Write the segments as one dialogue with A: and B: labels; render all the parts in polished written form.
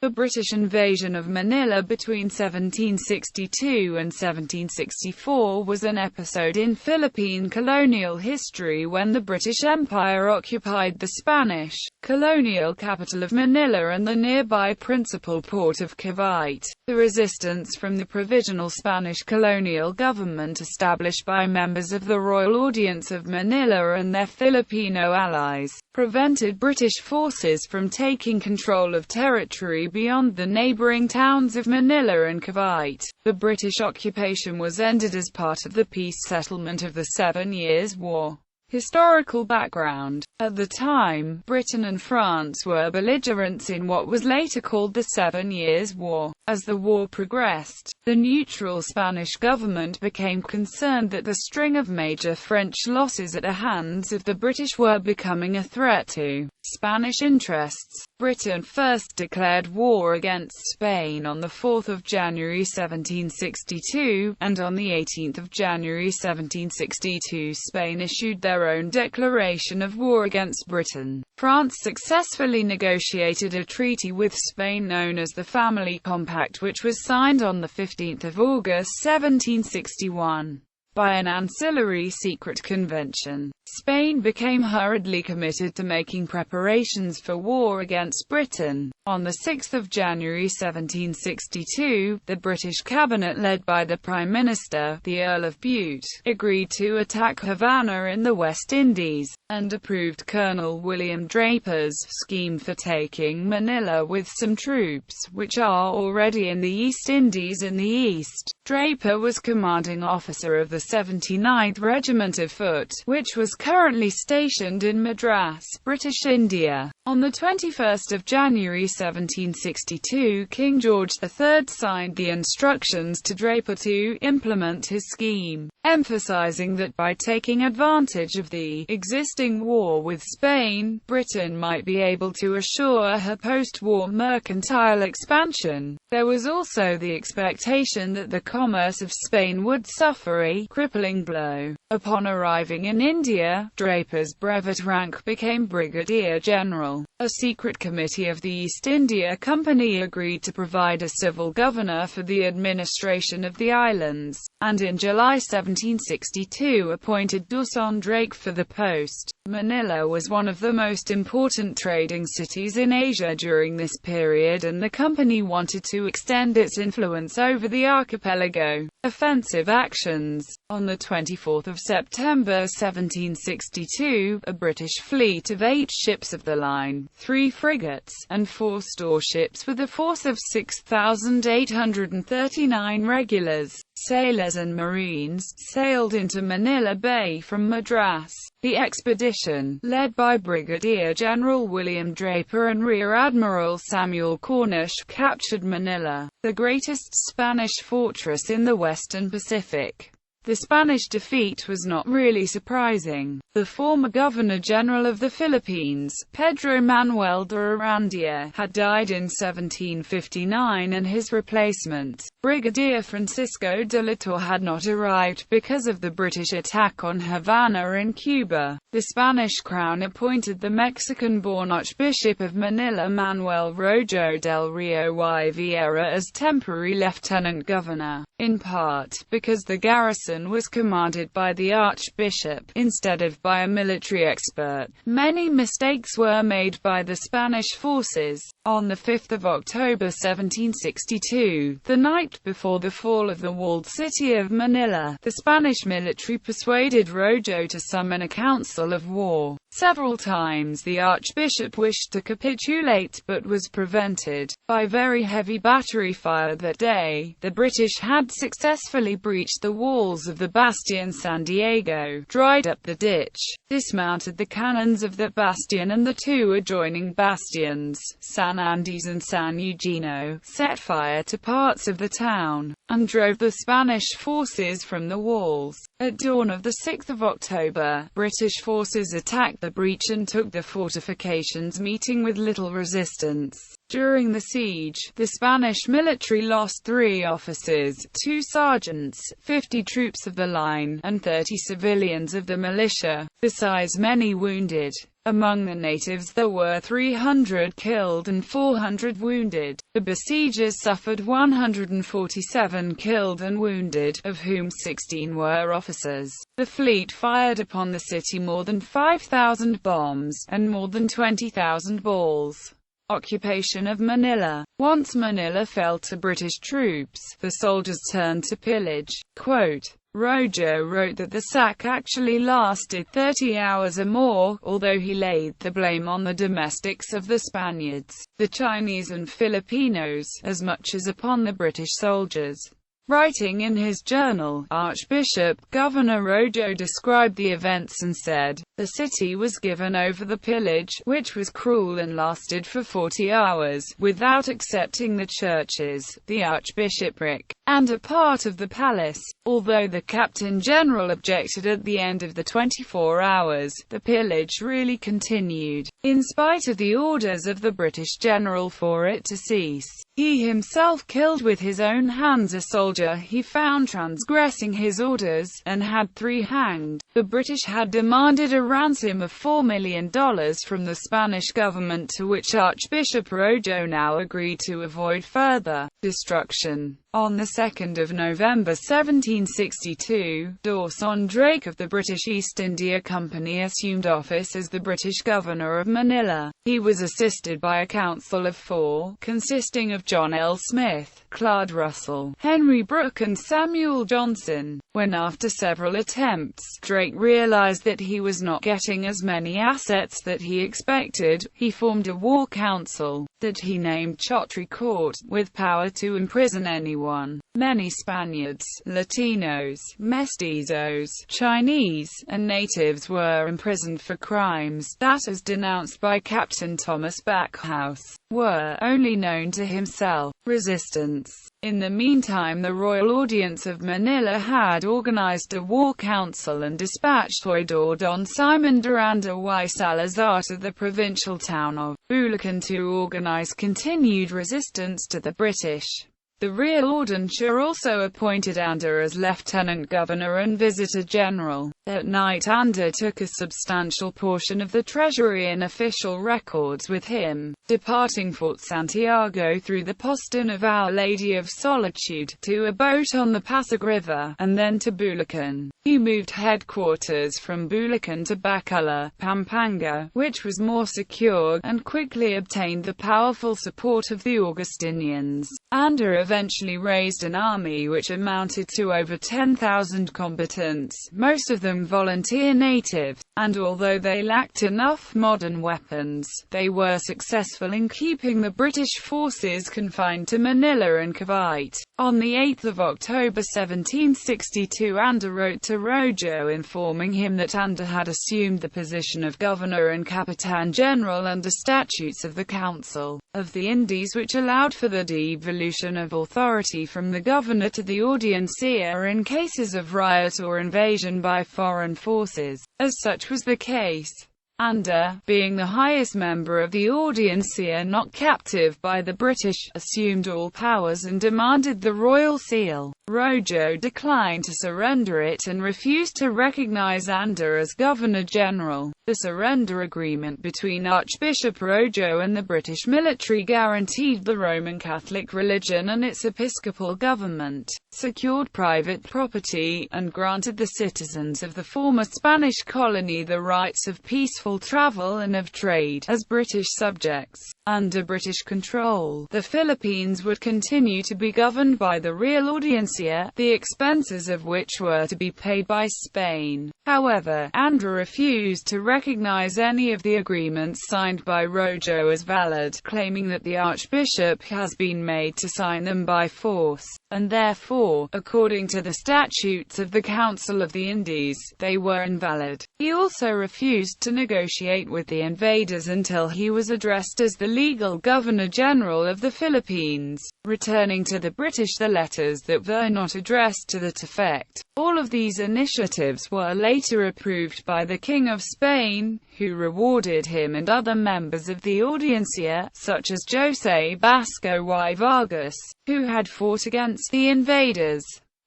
A: The British invasion of Manila between 1762 and 1764 was an episode in Philippine colonial history when the British Empire occupied the Spanish colonial capital of Manila and the nearby principal port of Cavite. The resistance from the provisional Spanish colonial government established by members of the Royal Audience of Manila and their Filipino allies prevented British forces from taking control of territory beyond the neighbouring towns of Manila and Cavite. The British occupation was ended as part of the peace settlement of the 7 Years' War. Historical background. At the time, Britain and France were belligerents in what was later called the 7 Years' War. As the war progressed, the neutral Spanish government became concerned that the string of major French losses at the hands of the British were becoming a threat to Spanish interests. Britain first declared war against Spain on 4 January 1762, and on 18 January 1762 Spain issued their own declaration of war against Britain. France successfully negotiated a treaty with Spain known as the Family Compact, which was signed on 15 August 1761. By an ancillary secret convention, Spain became hurriedly committed to making preparations for war against Britain. On 6 January 1762, the British cabinet led by the Prime Minister, the Earl of Bute, agreed to attack Havana in the West Indies, and approved Colonel William Draper's scheme for taking Manila with some troops, which are already in the East Indies in the east. Draper was commanding officer of the 79th Regiment of Foot, which was currently stationed in Madras, British India. On 21 January 1762, King George III signed the instructions to Draper to implement his scheme, emphasizing that by taking advantage of the existing war with Spain, Britain might be able to assure her post-war mercantile expansion. There was also the expectation that the commerce of Spain would suffer a crippling blow. Upon arriving in India, Draper's brevet rank became Brigadier General. A secret committee of the East India Company agreed to provide a civil governor for the administration of the islands, and in July 1762 appointed Dawson Drake for the post. Manila was one of the most important trading cities in Asia during this period, and the company wanted to extend its influence over the archipelago. Offensive actions. On 24 September 1762, a British fleet of 8 ships of the line, 3 frigates, and 4 storeships with a force of 6,839 regulars, sailors and marines, sailed into Manila Bay from Madras. The expedition, led by Brigadier General William Draper and Rear Admiral Samuel Cornish, captured Manila, the greatest Spanish fortress in the Western Pacific. The Spanish defeat was not really surprising. The former Governor-General of the Philippines, Pedro Manuel de Arandia, had died in 1759 and his replacement, Brigadier Francisco de la Torre, had not arrived because of the British attack on Havana in Cuba. The Spanish crown appointed the Mexican-born Archbishop of Manila Manuel Rojo del Rio y Vieira as temporary lieutenant governor, in part because the garrison was commanded by the Archbishop, instead of by a military expert. Many mistakes were made by the Spanish forces. On 5 October 1762, the night before the fall of the walled city of Manila, the Spanish military persuaded Rojo to summon a council of war. Several times the Archbishop wished to capitulate but was prevented by very heavy battery fire that day. The British had successfully breached the walls of the Bastion San Diego, dried up the ditch, dismounted the cannons of that bastion and the 2 adjoining bastions, San Andres and San Eugenio, set fire to parts of the town, and drove the Spanish forces from the walls. At dawn of 6 October, British forces attacked the breach and took the fortifications, meeting with little resistance. During the siege, the Spanish military lost 3 officers, 2 sergeants, 50 troops of the line, and 30 civilians of the militia, besides many wounded. Among the natives there were 300 killed and 400 wounded. The besiegers suffered 147 killed and wounded, of whom 16 were officers. The fleet fired upon the city more than 5,000 bombs, and more than 20,000 balls. Occupation of Manila. Once Manila fell to British troops, the soldiers turned to pillage. Quote, Rojo wrote that the sack actually lasted 30 hours or more, although he laid the blame on the domestics of the Spaniards, the Chinese and Filipinos, as much as upon the British soldiers. Writing in his journal, Archbishop Governor Rojo described the events and said, "The city was given over the pillage, which was cruel and lasted for 40 hours, without excepting the churches, the archbishopric, and a part of the palace. Although the Captain General objected at the end of the 24 hours, the pillage really continued, in spite of the orders of the British general for it to cease. He himself killed with his own hands a soldier he found transgressing his orders, and had 3 hanged. The British had demanded a ransom of $4 million from the Spanish government, to which Archbishop Rojo now agreed to avoid further destruction." On the 2nd of November 1762, Dawson Drake of the British East India Company assumed office as the British Governor of Manila. He was assisted by a council of 4, consisting of John L. Smith, Claude Russell, Henry Brooke and Samuel Johnson. When after several attempts, Drake realized that he was not getting as many assets that he expected, he formed a war council that he named Chotri Court, with power to imprison anyone. Many Spaniards, Latinos, mestizos, Chinese, and natives were imprisoned for crimes that, as denounced by Captain Thomas Backhouse, were only known to himself. Resistance. In the meantime, the Royal Audience of Manila had organized a war council and dispatched Oidor Don Simon Duranda y Salazar to the provincial town of Bulacan to organize continued resistance to the British. The Royal Audience also appointed Anda as Lieutenant Governor and Visitor General. That night Anda took a substantial portion of the treasury and official records with him, departing Fort Santiago through the postern of Our Lady of Solitude, to a boat on the Pasig River, and then to Bulacan. He moved headquarters from Bulacan to Bacolod, Pampanga, which was more secure, and quickly obtained the powerful support of the Augustinians. Anda eventually raised an army which amounted to over 10,000 combatants, most of them volunteer natives, and although they lacked enough modern weapons, they were successful in keeping the British forces confined to Manila and Cavite. On 8 October 1762, Anda wrote to Rojo informing him that Anda had assumed the position of Governor and Capitan General under statutes of the Council of the Indies, which allowed for the devolution of authority from the governor to the audiencia in cases of riot or invasion by foreign forces. As such was the case. Anda, being the highest member of the audiencia not captive by the British, assumed all powers and demanded the royal seal. Rojo declined to surrender it and refused to recognize Anda as Governor-General. The surrender agreement between Archbishop Rojo and the British military guaranteed the Roman Catholic religion and its episcopal government, secured private property, and granted the citizens of the former Spanish colony the rights of peaceful travel and of trade, as British subjects. Under British control, the Philippines would continue to be governed by the Royal Audiencia, the expenses of which were to be paid by Spain. However, Anda refused to recognize any of the agreements signed by Rojo as valid, claiming that the Archbishop has been made to sign them by force, and therefore, according to the statutes of the Council of the Indies, they were invalid. He also refused to negotiate with the invaders until he was addressed as the legal Governor-General of the Philippines, returning to the British the letters that were not addressed to that effect. All of these initiatives were later approved by the King of Spain, who rewarded him and other members of the Audiencia, such as José Basco y Vargas, who had fought against the invaders.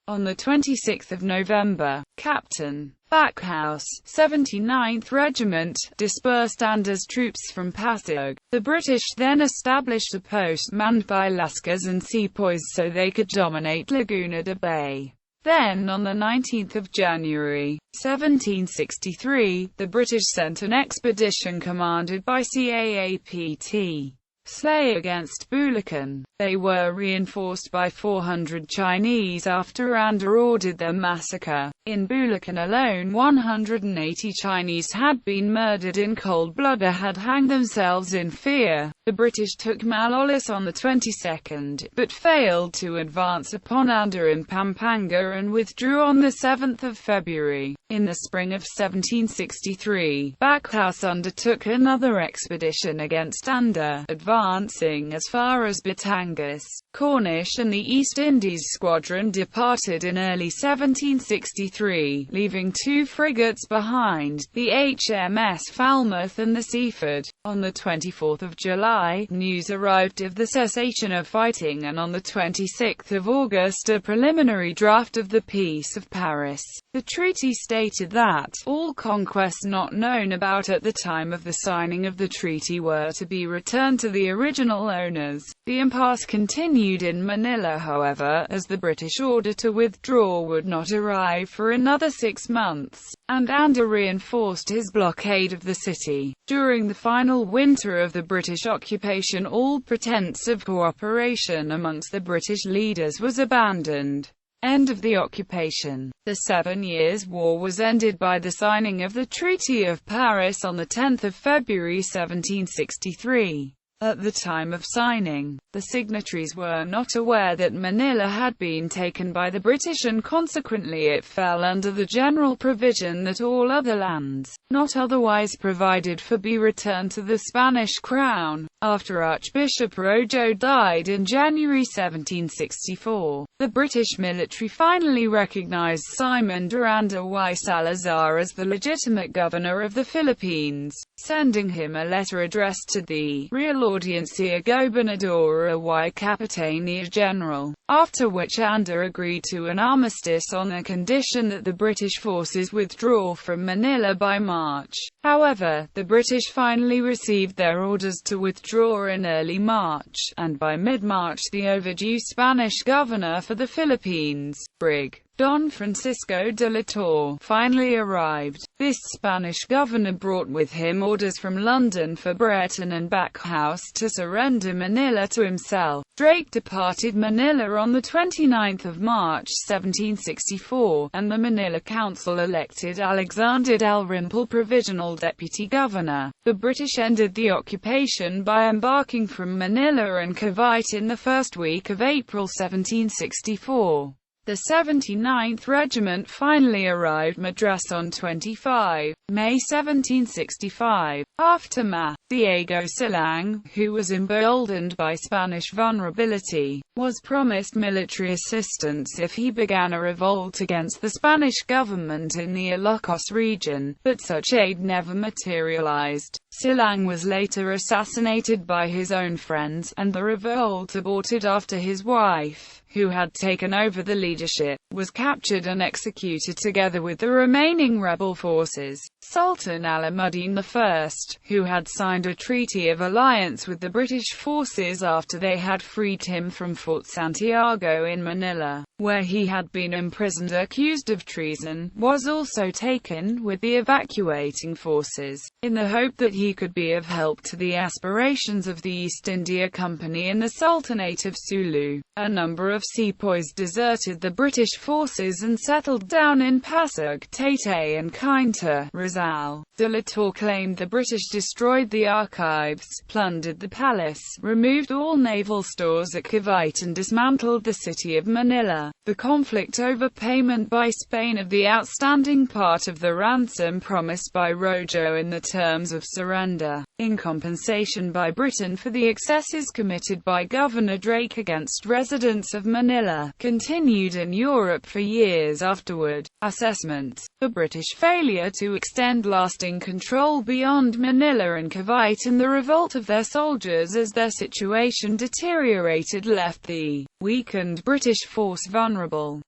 A: On 26 November, Captain Backhouse, 79th Regiment, dispersed Anda's troops from Pasig. The British then established a post manned by lascars and sepoys so they could dominate Laguna de Bay. Then, on 19 January, 1763, the British sent an expedition commanded by Capt. Slay against Bulacan. They were reinforced by 400 Chinese after Anda ordered their massacre. In Bulacan alone 180 Chinese had been murdered in cold blood or had hanged themselves in fear. The British took Malolos on the 22nd, but failed to advance upon Anda in Pampanga and withdrew on the 7th of February. In the spring of 1763, Backhouse undertook another expedition against Anda, advancing as far as Batangas. Cornish and the East Indies Squadron departed in early 1763, leaving two frigates behind, the HMS Falmouth and the Seaford. On 24 July, news arrived of the cessation of fighting, and on 26 August a preliminary draft of the Peace of Paris. The treaty stated that all conquests not known about at the time of the signing of the treaty were to be returned to the original owners. The impasse continued in Manila, however, as the British order to withdraw would not arrive for another 6 months, and Anda reinforced his blockade of the city. During the final winter of the British occupation, all pretense of cooperation amongst the British leaders was abandoned. End of the occupation. The 7 Years' War was ended by the signing of the Treaty of Paris on 10 February 1763. At the time of signing, the signatories were not aware that Manila had been taken by the British, and consequently it fell under the general provision that all other lands, not otherwise provided for, be returned to the Spanish crown. After Archbishop Rojo died in January 1764, the British military finally recognized Simon Durando y Salazar as the legitimate governor of the Philippines, sending him a letter addressed to the Real Audiencia Gobernadora y Capitania General, after which Anda agreed to an armistice on the condition that the British forces withdraw from Manila by March. However, the British finally received their orders to withdraw in early March, and by mid-March the overdue Spanish governor for the Philippines, Brig. Don Francisco de la Torre, finally arrived. This Spanish governor brought with him orders from London for Brereton and Backhouse to surrender Manila to himself. Drake departed Manila on 29 March 1764, and the Manila Council elected Alexander Dalrymple provisional deputy governor. The British ended the occupation by embarking from Manila and Cavite in the first week of April 1764. The 79th Regiment finally arrived Madras on 25 May 1765. Aftermath. Diego Silang, who was emboldened by Spanish vulnerability, was promised military assistance if he began a revolt against the Spanish government in the Ilocos region, but such aid never materialized. Silang was later assassinated by his own friends, and the revolt aborted after his wife, who had taken over the leadership, was captured and executed together with the remaining rebel forces. Sultan Alamuddin I, who had signed a treaty of alliance with the British forces after they had freed him from Fort Santiago in Manila, where he had been imprisoned accused of treason, was also taken with the evacuating forces, in the hope that he could be of help to the aspirations of the East India Company and the Sultanate of Sulu. A number of sepoys deserted the British forces and settled down in Pasig, Taytay and Cainta, Rizal. De la Torre claimed the British destroyed the archives, plundered the palace, removed all naval stores at Cavite and dismantled the city of Manila. The conflict over payment by Spain of the outstanding part of the ransom promised by Rojo in the terms of surrender, in compensation by Britain for the excesses committed by Governor Drake against residents of Manila, continued in Europe for years afterward. Assessment: the British failure to extend lasting control beyond Manila and Cavite and the revolt of their soldiers as their situation deteriorated left the weakened British force vulnerable.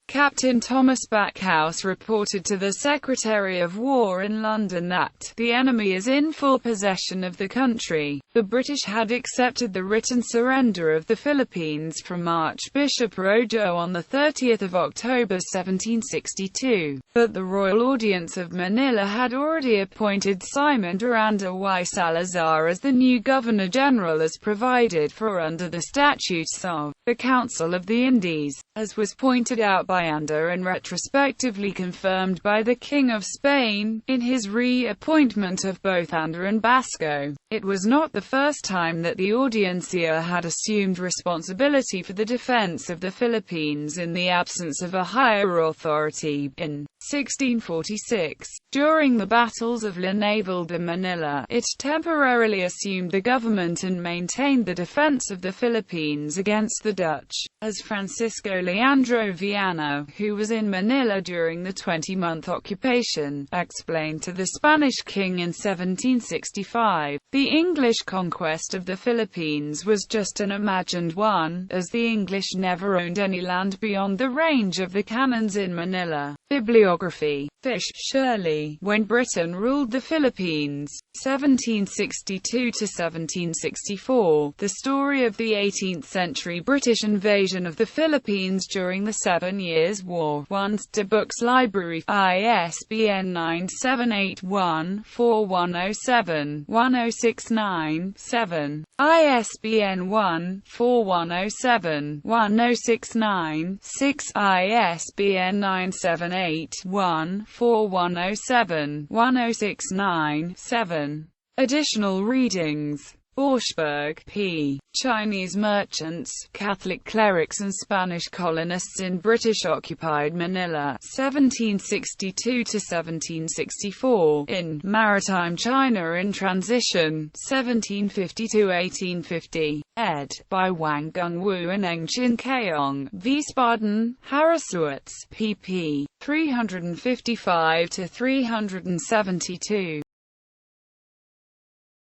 A: Captain Thomas Backhouse reported to the Secretary of War in London that the enemy is in full possession of the country. The British had accepted the written surrender of the Philippines from Archbishop Rojo on 30 October 1762, but the Royal Audience of Manila had already appointed Simon Duranda y Salazar as the new Governor-General as provided for under the Statutes of the Council of the Indies, as was pointed out by Anda and retrospectively confirmed by the King of Spain, in his re-appointment of both Anda and Basco. It was not the first time that the Audiencia had assumed responsibility for the defense of the Philippines in the absence of a higher authority. In 1646, during the battles of La Naval de Manila, it temporarily assumed the government and maintained the defense of the Philippines against the Dutch, as Francisco Leandro Viana, who was in Manila during the 20-month occupation, explained to the Spanish king in 1765. The English conquest of the Philippines was just an imagined one, as the English never owned any land beyond the range of the cannons in Manila. Bibliography. Fish, Shirley. When Britain Ruled the Philippines, 1762–1764, The Story of the 18th-Century British Invasion of the Philippines During the 7 Years' War. 1. De Books Library. ISBN 978-1-4107-1069-7. ISBN 1-4107-1069-6. ISBN 978-1-4107-1069-7. Additional readings. Borschberg, P. Chinese merchants, Catholic clerics and Spanish colonists in British-occupied Manila, 1762–1764, in Maritime China in Transition, 1750–1850, ed. by Wang Gungwu and Engchin Keong, Wiesbaden, Harriswitz, pp. 355–372.